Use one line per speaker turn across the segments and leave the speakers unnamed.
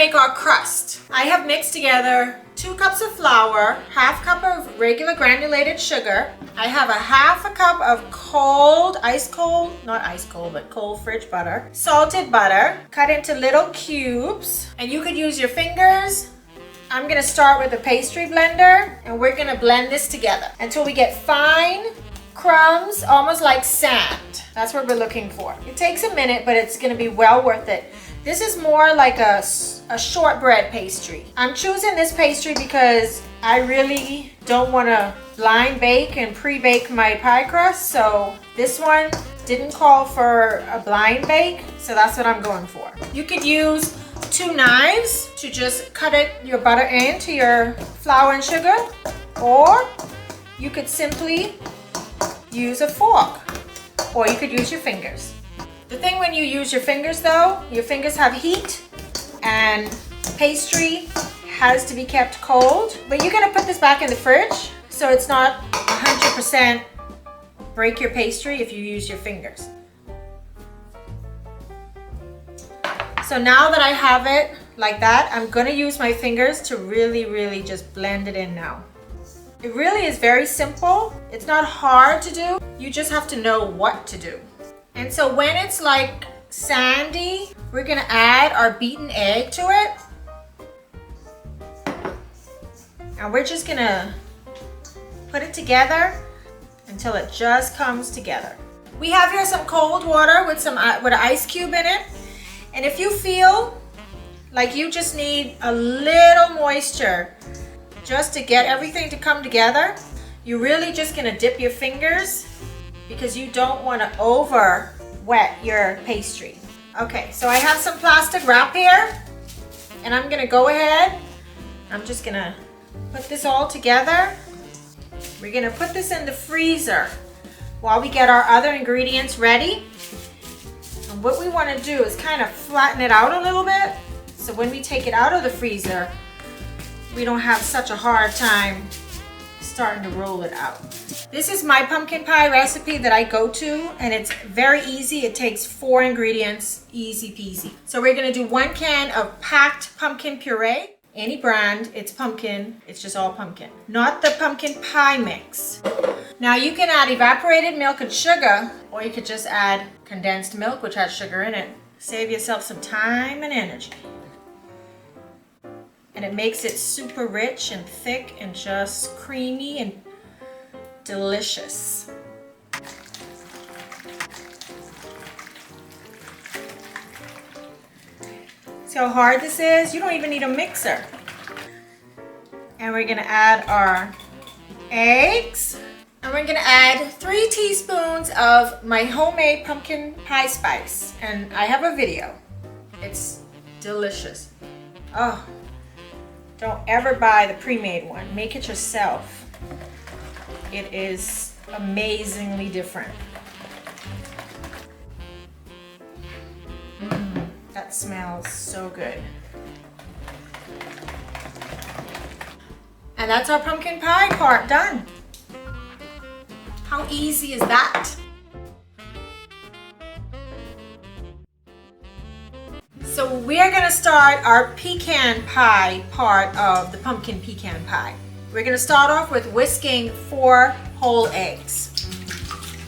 make our crust. I have mixed together 2 cups of flour, half cup of regular granulated sugar. I have a half a cup of cold, not ice cold, but cold fridge butter, salted butter, cut into little cubes, and you could use your fingers. I'm gonna start with a pastry blender, and we're gonna blend this together until we get fine crumbs, almost like sand. That's what we're looking for. It takes a minute, but it's gonna be well worth it. This is more like a shortbread pastry. I'm choosing this pastry because I really don't want to blind bake and pre-bake my pie crust. So this one didn't call for a blind bake, so that's what I'm going for. You could use 2 knives to just cut your butter into your flour and sugar, or you could simply use a fork, or you could use your fingers. The thing when you use your fingers though, your fingers have heat and pastry has to be kept cold. But you're gonna put this back in the fridge so it's not 100% break your pastry if you use your fingers. So now that I have it like that, I'm gonna use my fingers to really just blend it in now. It really is very simple. It's not hard to do. You just have to know what to do. And so when it's like sandy, we're gonna add our beaten egg to it. And we're just gonna put it together until it just comes together. We have here some cold water with an ice cube in it. And if you feel like you just need a little moisture just to get everything to come together, you're really just gonna dip your fingers because you don't want to over wet your pastry. Okay, so I have some plastic wrap here, and I'm gonna go ahead. I'm just gonna put this all together. We're gonna put this in the freezer while we get our other ingredients ready. And what we want to do is kind of flatten it out a little bit, so when we take it out of the freezer, we don't have such a hard time starting to roll it out. This is my pumpkin pie recipe that I go to, and it's very easy. It takes 4 ingredients, easy peasy. So we're gonna do 1 can of packed pumpkin puree. Any brand, it's pumpkin, it's just all pumpkin. Not the pumpkin pie mix. Now you can add evaporated milk and sugar, or you could just add condensed milk, which has sugar in it. Save yourself some time and energy. And it makes it super rich and thick and just creamy and delicious. See how hard this is? You don't even need a mixer. And we're gonna add our eggs. And we're gonna add 3 teaspoons of my homemade pumpkin pie spice. And I have a video. It's delicious. Oh. Don't ever buy the pre-made one. Make it yourself. It is amazingly different. That smells so good. And that's our pumpkin pie part done. How easy is that? So we're gonna start our pecan pie part of the pumpkin pecan pie. We're gonna start off with whisking 4 whole eggs.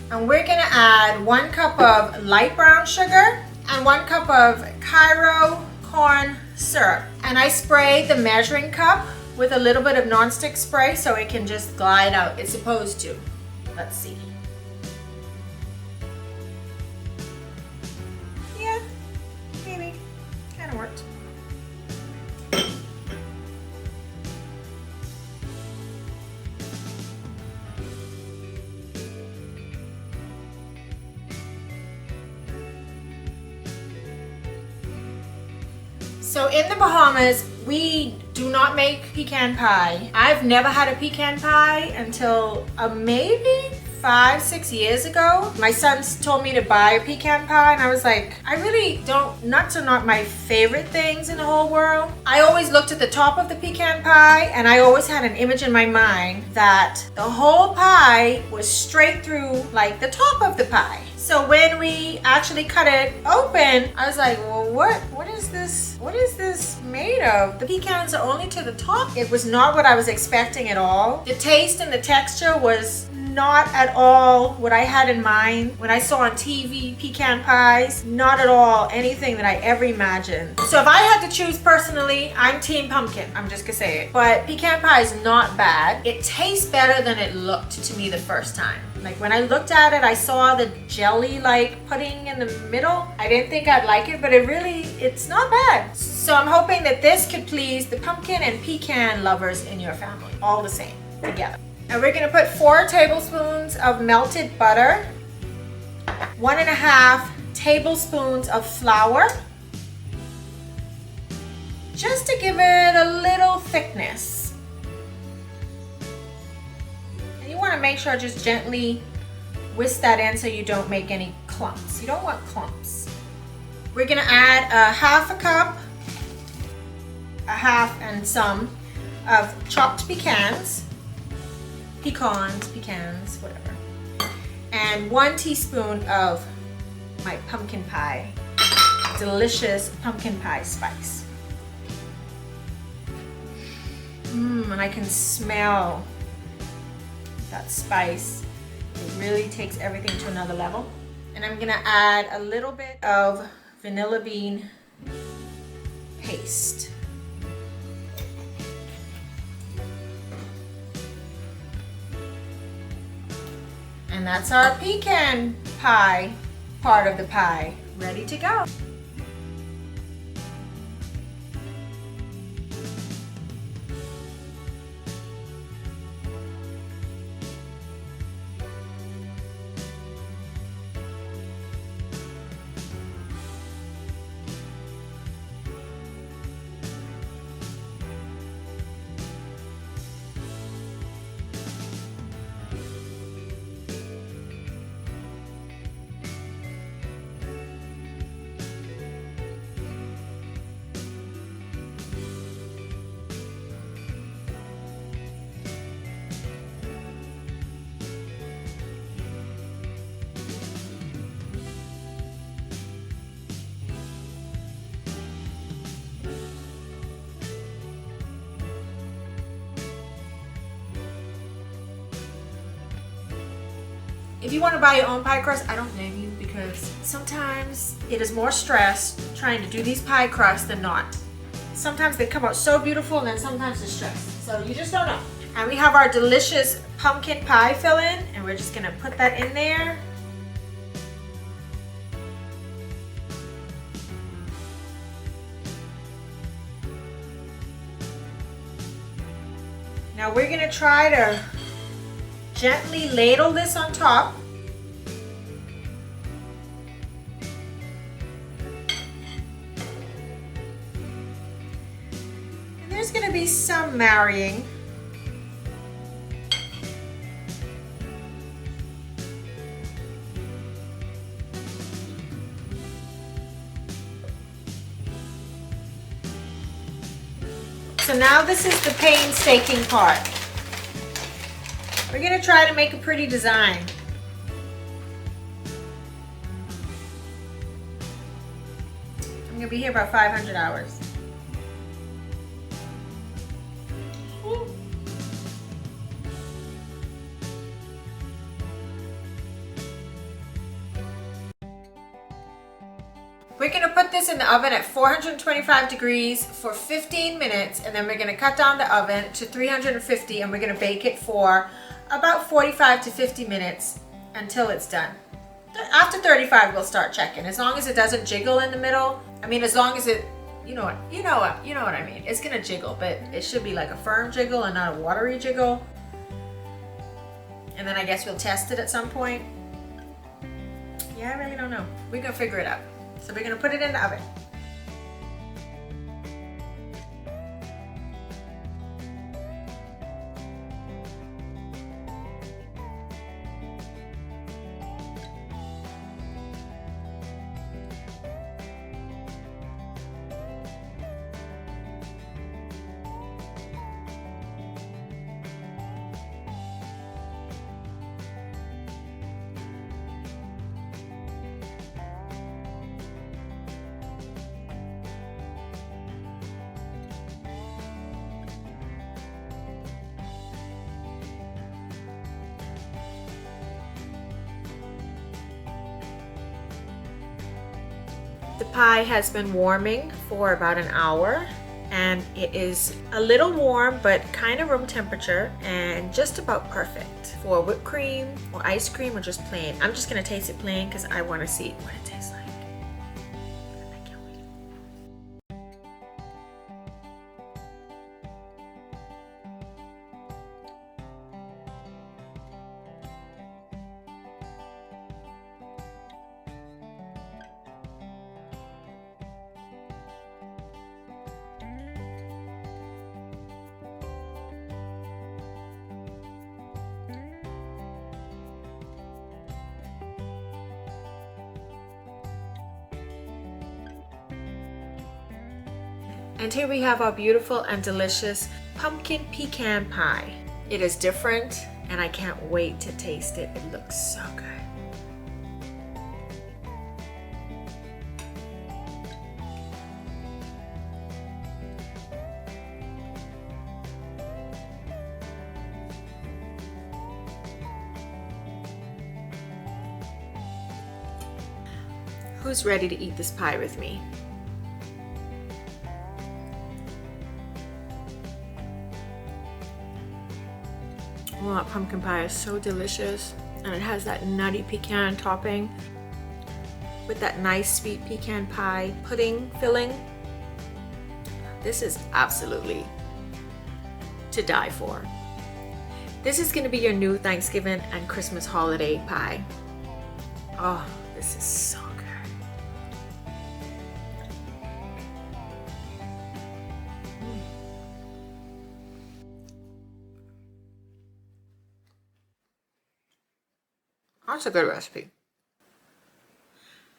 And we're gonna add 1 cup of light brown sugar and 1 cup of Cairo corn syrup. And I sprayed the measuring cup with a little bit of nonstick spray so it can just glide out. It's supposed to. Let's see. Yeah, maybe. Kind of worked. So in the Bahamas, we do not make pecan pie. I've never had a pecan pie until maybe 5-6 years ago. My sons told me to buy a pecan pie, and I was like, I really don't, nuts are not my favorite things in the whole world. I always looked at the top of the pecan pie, and I always had an image in my mind that the whole pie was straight through like the top of the pie. So when we actually cut it open, I was like, well, what is this? What is this made of? The pecans are only to the top. It was not what I was expecting at all. The taste and the texture was not at all what I had in mind when I saw on TV pecan pies. Not at all anything that I ever imagined. So if I had to choose personally, I'm team pumpkin. I'm just gonna say it. But pecan pie is not bad. It tastes better than it looked to me the first time. Like when I looked at it, I saw the jelly-like pudding in the middle. I didn't think I'd like it, but it's not bad. So I'm hoping that this could please the pumpkin and pecan lovers in your family, all the same, together. And we're gonna put 4 tablespoons of melted butter, 1.5 tablespoons of flour, just to give it a little thickness. You want to make sure just gently whisk that in so you don't make any clumps. You don't want clumps. We're going to add a 1/2 cup, a half and some of chopped pecans, whatever, and 1 teaspoon of my pumpkin pie, delicious pumpkin pie spice. And I can smell that spice. It really takes everything to another level. And I'm gonna add a little bit of vanilla bean paste. And that's our pecan pie part of the pie ready to go. If you want to buy your own pie crust, I don't blame you, because sometimes it is more stress trying to do these pie crusts than not. Sometimes they come out so beautiful and then sometimes it's stress. So you just don't know. And we have our delicious pumpkin pie filling, and we're just going to put that in there. Now we're going to try to gently ladle this on top. And there's going to be some marrying. So now this is the painstaking part. We're going to try to make a pretty design. I'm going to be here about 500 hours. We're going to put this in the oven at 425 degrees for 15 minutes, and then we're going to cut down the oven to 350, and we're going to bake it for about 45 to 50 minutes until it's done. After 35, we'll start checking. As long as it doesn't jiggle in the middle. I mean, as long as it, you know what I mean. It's going to jiggle, but it should be like a firm jiggle and not a watery jiggle. And then I guess we'll test it at some point. Yeah, I really don't know. We're going to figure it out. So we're going to put it in the oven. The pie has been warming for about an hour, and it is a little warm but kind of room temperature and just about perfect for whipped cream or ice cream or just plain. I'm just gonna taste it plain because I want to see what it tastes like. I can't wait. And here we have our beautiful and delicious pumpkin pecan pie. It is different and I can't wait to taste it. It looks so good. Who's ready to eat this pie with me? Oh, that pumpkin pie is so delicious, and it has that nutty pecan topping with that nice sweet pecan pie pudding filling. This is absolutely to die for. This is going to be your new Thanksgiving and Christmas holiday pie. Oh, this is so good. That's a good recipe.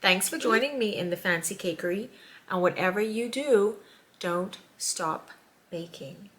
Thanks for joining me in the fancy cakery, and whatever you do, don't stop baking.